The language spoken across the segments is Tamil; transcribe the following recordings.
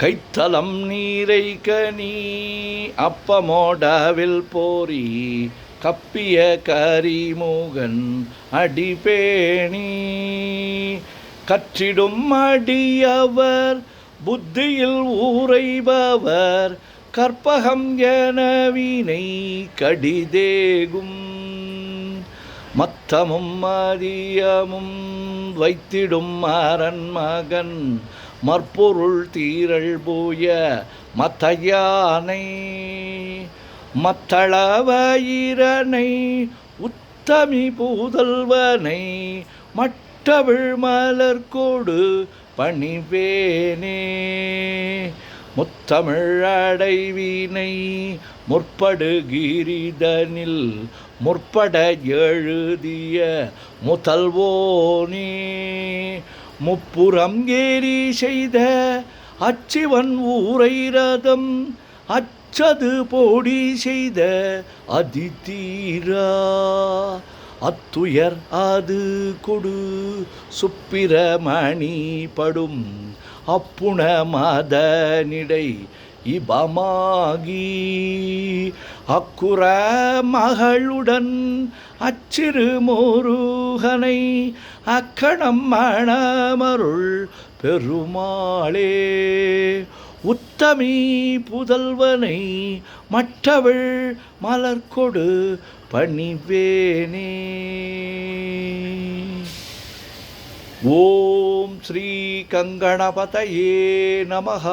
கைத்தலம் நீரை கனி அப்பமோடவில் போரி கப்பிய கரிமுகன் அடிபேணி கற்றிடும் அடியவர் புத்தியில் ஊரைபவர் கற்பகம் எனவினை கடிதேகும் மத்தமும் மதியமும் வைத்திடும் அரண்மகன் மற்பொருள் தீரள் பூய மத்தையானை மத்தளவயிரனை உத்தமி பூதல்வனை மட்டவிழ் மலர்கோடு பணிவேனே முத்தமிழ் அடைவினை முற்படுகிரிதனில் முற்பட எழுதிய முதல்வோனே முப்புறம் ஏறி செய்த அச்சிவன் ஊரை ரதம் அச்சது போடி செய்த அதிதீரா அத்துயர் அது கொடு சுப்பிரமணி படும் அப்புண மதனிடை இபமாகி அக்குற மகளுடன் அச்சிறு முருகனை அக்கணம் மணமருள் பெருமாளே உத்தமி புதல்வனை மற்றவள் மலர்கொடு பணிவேனே. ஓம் ஸ்ரீ கங்கணபதயே நமஹ.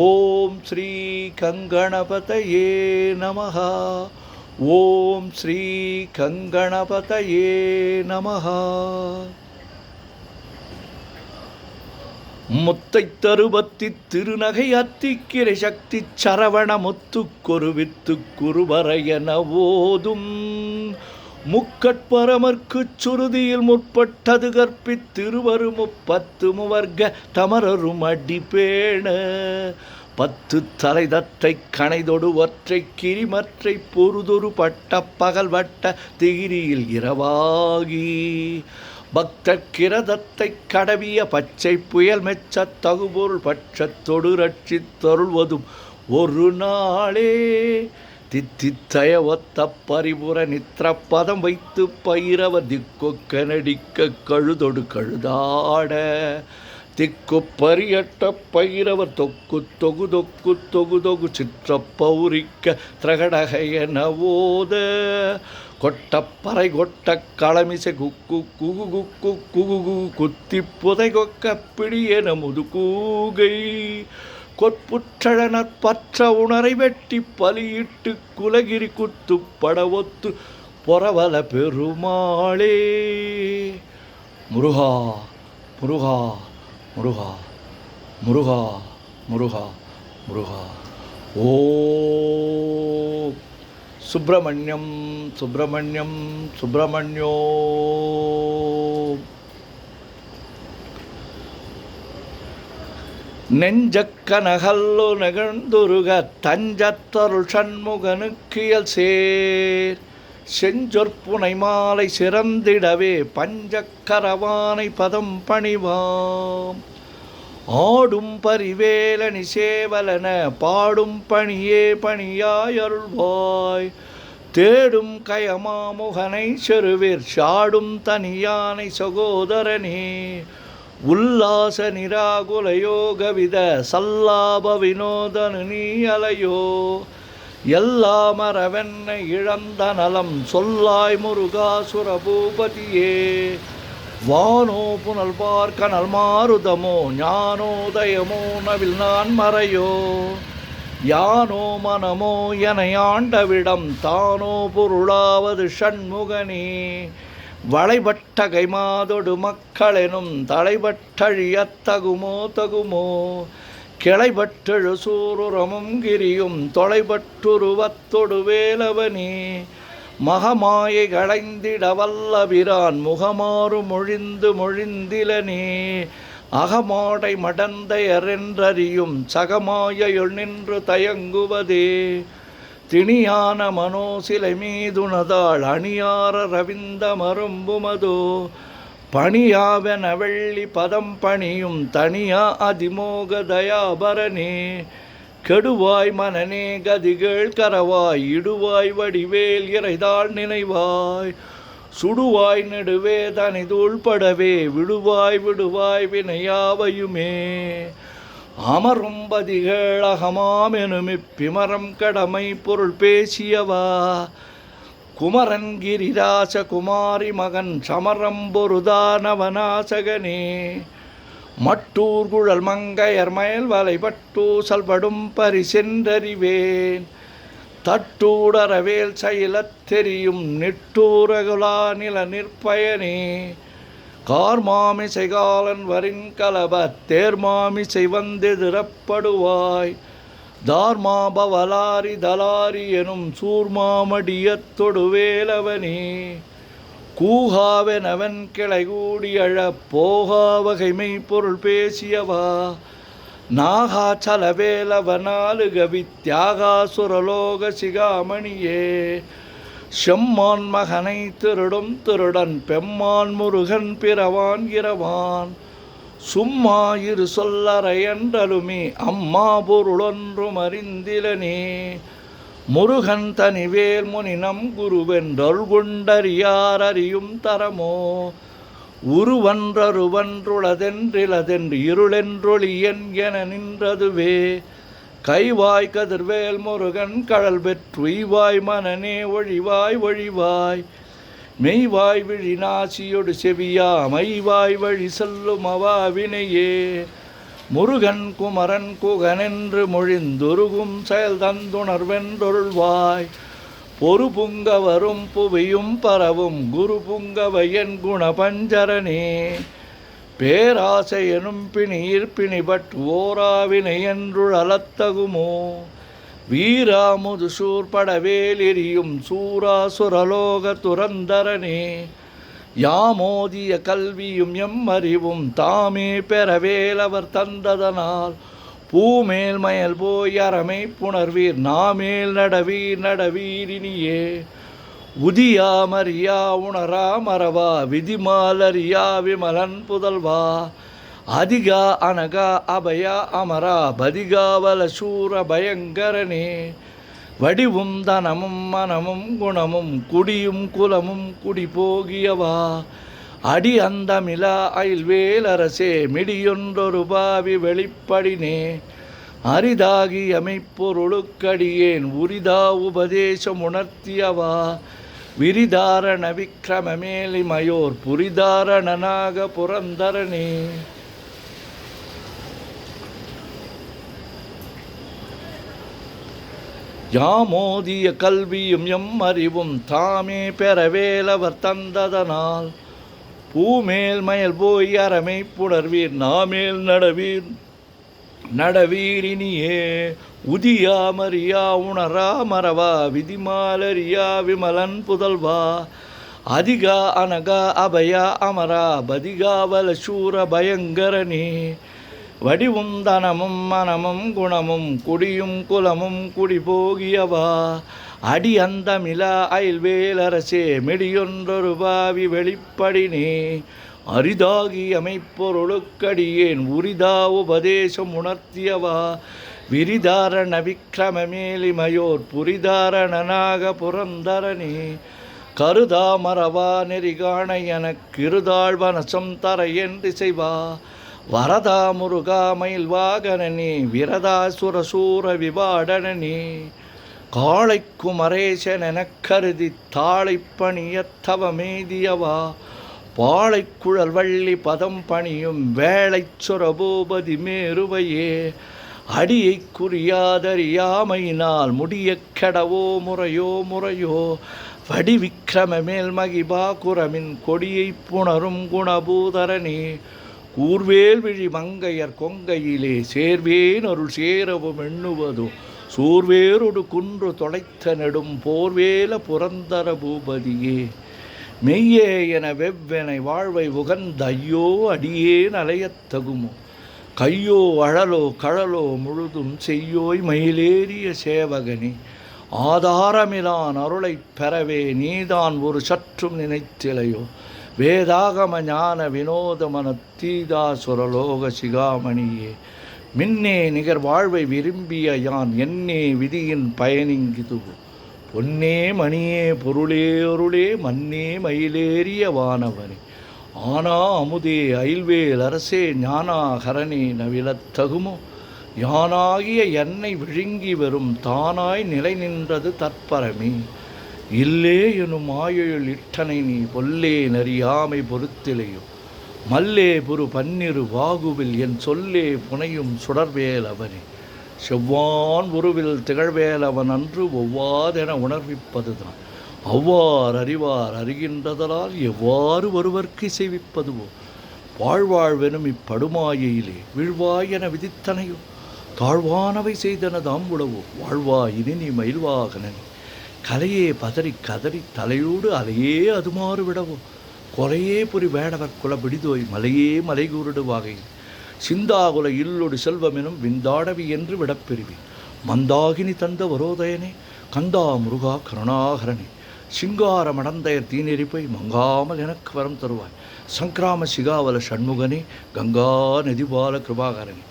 ஓம் ஸ்ரீ கங்கணபதயே நமஹ. ஓம் ஸ்ரீ கங்கணபதயே நமஹ. முத்தை தருபத்தி திருநகை அத்திக்கிரை சக்தி சரவண முத்துக்கொருவித்து குருவரையன ஓதும் முக்கட்பரமர்க்குச் சுருதியில் முற்பட்டது கற்பித்திருவரு முப்பத்து முவர்க்க தமரரும் அடிப்பேண பத்து தலைதத்தை கணைதொடு ஒற்றை கிரிமற்றை பொருதொரு பட்ட பகல் வட்ட திகிரியில் இரவாகி பக்தர்கிரதத்தை கடவிய பச்சை புயல் மெச்ச தகுபொருள் பட்சத்தொடு ரட்சித் தொருள்வதும் ஒரு நாளே தித்தித்தய ஒத்த பரிபுர நித்திரப்பதம் வைத்து பயிரவ திக்கொக்க நடிக்க கழுதொடு கழுதாட திக்கு பரியட்ட பயிரவர் தொக்கு தொகு தொக்கு தொகு தொகு சிற்ற பௌரிக்க திரகடகையன ஓத கொட்டப்பறை கொட்ட களமிசை குக்கு குகு குக்கு குகு குத்தி புதை கொக்க பிடியென முதுகூகை கொற்புற்றழனர் பற்ற உணரை வெட்டி பலியிட்டு குலகிரி குத்து படவொத்து பொறவல பெருமாளே. முருகா முருகா முருகா முருகா முருகா முருகா. ஓ சுப்பிரமணியம் சுப்பிரமணியம் சுப்பிரமணியோ. நெஞ்சக்கனகல்லு நெகழ்ந்துருக தஞ்சத்தருள் சண்முகனுக்கியல் சேர் செஞ்சொற்புனை மாலை சிறந்திடவே பஞ்சக்கரவானை பதம் பணிவாம் ஆடும் பரிவேலனி சேவலன பாடும் பணியே பணியாயருள்வாய் தேடும் கயமாமுகனை செருவிர் சாடும் தனியானை சகோதரனே உல்லாச நிராகுல யோகவித சல்லாப வினோதனு நீ அலையோ எல்லாமரவென்ன இழந்த நலம் சொல்லாய் முருகாசுர பூபதியே வானோ புனல் பார்க்க நல் மாருதமோ ஞானோதயமோ நவில் நான் மறையோ யானோ மனமோ என ஆண்டவிடம் தானோ பொருளாவது ஷண்முகனே வளைபட்ட கைமாதொடு மக்களெனும் தலைபட்டழியத்தகுமோ தகுமோ கிளைபட்டெழு சூருரமும் கிரியும் தொலைபட்டுருவத்தொடு வேலவனே மகமாயை களைந்திட வல்லபிரான் முகமாறு மொழிந்து மொழிந்திலனே அகமாடை மடந்தையரென்றறியும் சகமாயையுள் நின்று தயங்குவதே திணியான மனோசிலை மீதுனதாள் அணியார ரவிந்த மரும்புமதோ பணியாவென வெள்ளி பதம் பணியும் தனியா அதிமோக தயாபரனே. கெடுவாய் மனநே கதிகள் கரவாய் இடுவாய் வடிவேல் இறைதாள் நினைவாய். சுடுவாய் நெடுவே தனிதுள் படவே விடுவாய் விடுவாய் வினையாவையுமே. அமரும் பதிகள் அகமாமெனும் இப்பிமரம் கடமை பொருள் பேசியவா. குமரன் கிரிராச குமாரி மகன் சமரம்பொருதானவனாசகனே. மட்டூர் குழல் மங்கையர் மயல் வலைபட்டூ சல்படும் பரிசென்றறிவேன். தட்டூடரவேல் செயலத் தெரியும் நிட்டூரகுலா நில நிற்பயனே. கார்மாமிசை காலன் வரின்கலபத் தேர்மாமிசை வந்தெதிரப்படுவாய். தார்மாபவலாரி தலாரி எனும் சூர்மாமடியத் தொடுவேலவனே. கூகாவெனவன் கிளை கூடியழப் போகா வகைமை பொருள் பேசியவா. நாகாச்சலவேலவனாலு கவி தியாகாசுரலோக சிகாமணியே. செம்மான் மகனை திருடும் திருடன் பெம்மான் முருகன் பிறவான் இரவான். சும்மா இரு சொல்லறையன்றலுமே அம்மா பொருளொன்றும் அறிந்திலனே. முருகன் தனிவேல் முனினம் குருவென்றொல் கொண்டறியார் அறியும் தரமோ. உருவன்றருவன்றுளதென்றிலதென்று இருளென்றொளியன் என நின்றதுவே. கைவாய் கதிர்வேல் முருகன் கழல் பெற்றுய்வாய் மனநே ஒழிவாய் ஒழிவாய். மெய்வாய் விழி நாசியொடு செவியா மைவாய் வழி செல்லும் அவாவினையே. முருகன் குமரன் குகனென்று மொழிந்துருகும் செயல் தந்துணர்வென்றொருள்வாய். பொறு புங்க வரும் புவியும் பரவும் குரு புங்கவையன் குணபஞ்சரனே. பேராசை எனும் பிணியிற் பிணிபட் ஓராவினை என்றுழலத்தகுமோ. வீராமுது சூர்படவேல் எரியும் சூராசுரலோக துரந்தரனே. யாமோதிய கல்வியும் எம்மறிவும் தாமே பெறவேலவர் தந்ததனால். பூமேல் மயல் போய் அறமை புணர்வீர் நாமேல் நடவீர் நடவீரினியே. உதியா மரியா உணரா மறவா விதிமாலரியா விமலன் புதல்வா. அதிகா அனகா அபயா அமரா பதிகாவல சூர பயங்கரனே. வடிவும் தனமும் மனமும் குணமும் குடியும் குலமும் குடி போகியவா. அடி அந்தமிலா அயில்வேலரசே மிடியொன்றொரு பாவி வெளிப்படினே. அரிதாகி அமைப்பொருளுக்கடியேன் உரிதா உபதேசம் உணர்த்தியவா. விரிதாரண விக்ரமமேலிமயோர் புரிதாரணனாக புரந்தரனே. யாமோதிய கல்வியும் எம் அறிவும் தாமே பெறவேலவர் தந்ததனால். பூமேல் மயல் போய் அறமை புணர்வீர் நாமேல் நடவீர் நடவீரினியே. உதியா மரியா உணரா மறவா விதிமாலரியா விமலன் புதல்வா. அதிகா அனகா அபயா அமரா பதிகாவல சூர பயங்கரனே. வடிவும் தனமும் மனமும் குணமும் குடியும் குலமும் குடி போகியவா. அடி அந்தமிலா அயில்வேலரசே மெடியொன்றொரு பாவி வெளிப்படினே. அரிதாகி அமைப்பொருளுக்கடியேன் உரிதா உபதேசம் உணர்த்தியவா. விரிதாரண விக்ரமமேலிமயோர் புரிதாரணனாக புரந்தரனே. கருதா மறவா நெறிகாண எனக்கிருதாள் வனசம் தர என்று செய்வா. வரதா முருகா மயில் வாகனனே விரதா சுரசூர விபாடனனே. காளைக்கு மரேசனெனக் கருதி தாளைப் பணியத்தவ மேதியவா. பாளைக்குழல் வள்ளி பதம் பணியும் வேளைச் சுரபூபதி மேருவையே. அடியைக் குறியாதறியாமையினால் முடியக் கெடவோ முறையோ முறையோ. வடிவிக்கிரமமேல் மகிபா குரமின் கொடியைப் புணரும் குணபூதரனே. கூர்வேல் விழி மங்கையர் கொங்கையிலே சேர்வேன் அருள் சேரவும் எண்ணுவதோ. சூர்வேரொடு குன்று தொலைத்த நெடும் போர்வேல புரந்தர பூபதியே. மெய்யே என வெவ்வெனை வாழ்வை உகந்த ஐயோ அடியேன் அலையத்தகுமோ. கையோ அழலோ கழலோ முழுதும் செய்யோய் மயிலேறிய சேவகனே. ஆதாரமிலான் அருளைப் பெறவே நீதான் ஒரு சற்றும் நினைத்திலையோ. வேதாகம ஞான வினோதமனத்தீதா சுரலோக சிகாமணியே மின்னே நிகர் வாழ்வை விரும்பிய யான் என்னே விதியின் பயனிங்கிதுவோ பொன்னே மணியே பொருளே அருளே மன்னே மயிலேறிய வானவனே ஆனா அமுதே அயில்வேல் அரசே ஞானாகரணே நவிலத்தகுமோ யானாகிய என்னை விழுங்கி வரும் தானாய் நிலை நின்றது தற்பரமே இல்லே எனும் ஆயுள் இட்டனை நீ பொல்லே நறியாமை பொறுத்திலையோ மல்லே புரு பன்னிரு வாகுவில் என் சொல்லே புனையும் சுடர்வேல் அவனே செவ்வான் உருவில் திகழ்வேல் அவன் அன்று ஒவ்வாதென உணர்விப்பதுதான் அவ்வாறு அறிவார் அறிகின்றதனால் எவ்வாறு ஒருவர்க்கு இசைவிப்பதுவோ வாழ்வாழ்வெனும் இப்படுமாயிலே வீழ்வாய் என விதித்தனையோ தாழ்வானவை செய்தன தாம் உளவோ வாழ்வாய் இனி நீ மயில்வாகனே கலையே பதறி கதறி தலையோடு அலையே அதுமாறு விடவோ கொலையே புரி வேடவர் குல பிடிதோய் மலையே மலைகூருடு வாகையில் சிந்தாகுல இல்லொடு செல்வமெனும் விந்தாடவி என்று விடப்பெறுவி மந்தாகினி தந்த வரோதயனே கந்தா முருகா கருணாகரனே சிங்கார மடந்தையர் தீநெறிப்பை மங்காமல் எனக்கு வரம் தருவாய் சங்கிராம சிகாவல சண்முகனே கங்கா நதிபால கிருபாகரனே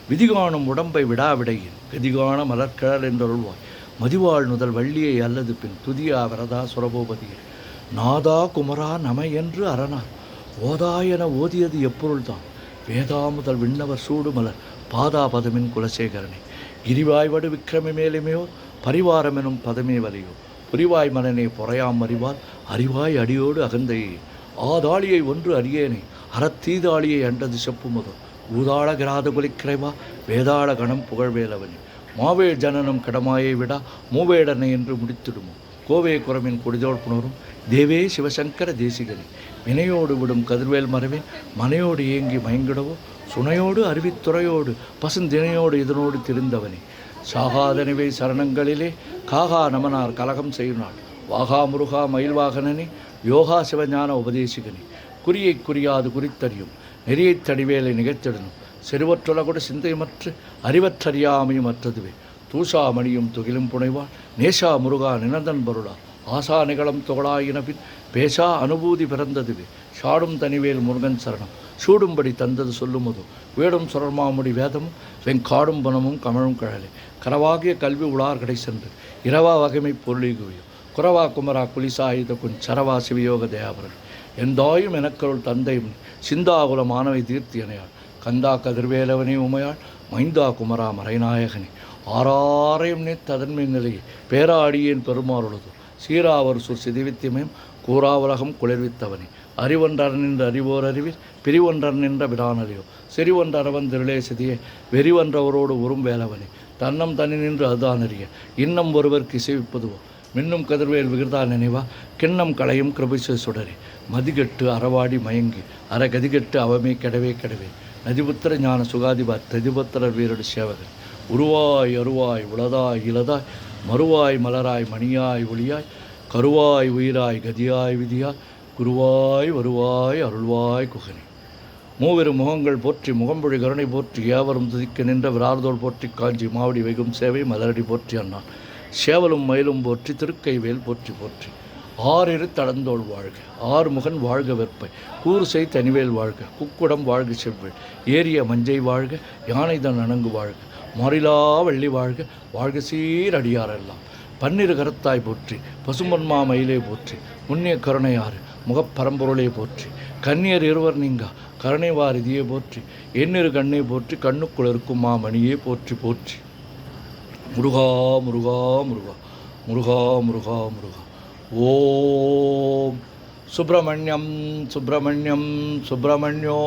விதிகாணும் உடம்பை விடாவிடையில் கதிகான மலர்கழல் என்றருள்வாய் மதிவாள் முதல் வள்ளியை அல்லது பின் துதியா வரதா சுரபோபதியே நாதா குமரா நமை என்று அரணார் ஓதா என ஓதியது எப்பொருள்தான் வேதா முதல் விண்ணவர் சூடுமலர் பாதா பதமின் குலசேகரனே கிரிவாய்வடு விக்கிரமி மேலுமையோ பரிவாரமெனும் பதமே வலையோ புரிவாய் மனனே பொறையாம் அறிவார் அறிவாய் அடியோடு அகந்தையே ஆதாளியை ஒன்று அறியேனே அறத்தீதாளியை அண்டது செப்புமுதோ ஊதாள கிராத குலிக்கிறைவா வேதாள கணம் புகழ்வேலவனே மாவேள் ஜனனம் கடமாயை விடா மூவேடனை என்று முடித்திடுமோ கோவே குரமின் கொடிதோள் புணரும் தேவே சிவசங்கர தேசிகனே வினையோடு விடும் கதிர்வேல் மரவேன் மனையோடு ஏங்கி மயங்கிடவோ சுனையோடு அருவித்துறையோடு பசுந்தினையோடு இதனோடு திருந்தவனே சாகாதனவை சரணங்களிலே காகா நமனார் கலகம் செய்யுநாள் வாகா முருகா மயில்வாகனனே யோகா சிவஞான உபதேசிகனே குறியை குறியாது குறித்தறியும் நெறியைத் தடிவேலை நிகழ்த்திடணும் செருவற்றுலகொடு சிந்தைமற்று அறிவற்றறியாமையும் அற்றதுவே தூஷாமணியும் துகிலும் புனைவாள் நேஷா முருகா நினந்தன் பொருளா ஆசா நிகழம் தொகளாயினபின் பேசா அனுபூதி பிறந்ததுவே ஷாடும் தனிவேல் முருகன் சரணம் சூடும்படி தந்தது சொல்லுமதோ வேடும் சுரர்மாமுடி வேதமும் வெங்காடும் பணமும் கமழும் கழலே கரவாகிய கல்வி உளார் கடை சென்று இரவா வகைமை பொருளிகுவியோ குரவா குமரா குலிசாயுத குன் சரவா சிவயோக தயாபரன் எந்தாயும் எனக்கருள் தந்தையும் சிந்தாகுல மாணவை தீர்த்தியனையாள் கந்தா கதிர்வேலவனே உமையாள் மைந்தா குமரா மறைநாயகனே ஆறாரையும் நீ ததன்மை நிலையை பேராடியேன் பெருமாறுள்ளது சீராவர் சுர் சிதிவித்தியமையும் கூறாவுலகம் குளிர்வித்தவனே அறிவொன்றர் நின்ற அறிவோர் அறிவில் பிரிவொன்றர் நின்ற விடானறியோ செறிவொன்றரவன் திருளே சிதியே வெறிவன்றவரோடு உறும் வேலவனே தன்னம் தனி நின்று அதுதான் அறிய இன்னம் ஒருவர்க்கு இசைவிப்பதுவோ மின்னும் கதிர்வேல் விகிர்தா நினைவா கிண்ணம் களையும் கிருபிசு சுடரே மதிகெட்டு அறவாடி மயங்கி அறகதிகெட்டு அவமே கெடவே கெடவே நதிபுத்திர ஞான சுகாதிபார் ததிபுத்திரர் வீரடு சேவகர் உருவாய் அருவாய் உளதாய் இளதாய் மறுவாய் மலராய் மணியாய் ஒளியாய் கருவாய் உயிராய் கதியாய் விதியாய் குருவாய் வருவாய் அருள்வாய் குகனே மூவெரும் முகங்கள் போற்றி முகம்பொழி கருணை போற்றி ஏவரும் துதிக்க நின்ற விரார்தோள் போற்றி காஞ்சி மாவடி வைகும் சேவை மலரடி போற்றி அண்ணான் சேவலும் மயிலும் போற்றி திருக்கைவேல் போற்றி போற்றி ஆறிரு தடந்தோள் வாழ்க ஆறு முகன் வாழ்க வெற்பை கூறுசை தனிவேல் வாழ்க குக்குடம் வாழ்க செவ்வேள் ஏரிய மஞ்சை வாழ்க யானைதன் அணங்கு வாழ்க மாறிலா வள்ளி வாழ்க வாழ்க சீரடியாரெல்லாம் பன்னிரு கரத்தாய் போற்றி பசும்பொன்மா மயிலே போற்றி முன்னிய கருணையாறு முகப்பரம்பொருளே போற்றி கன்னியர் இருவர் நீங்கா கருணைவார் இதியே போற்றி எண்ணிரு கண்ணை போற்றி கண்ணுக்குள் இருக்கும் மாமணியே போற்றி போற்றி முருகா முருகா முருகா முருகா முருகா முருகா ஓம் சுப்பிரமணியம் சுப்பிரமணியம் சுப்பிரமணியோ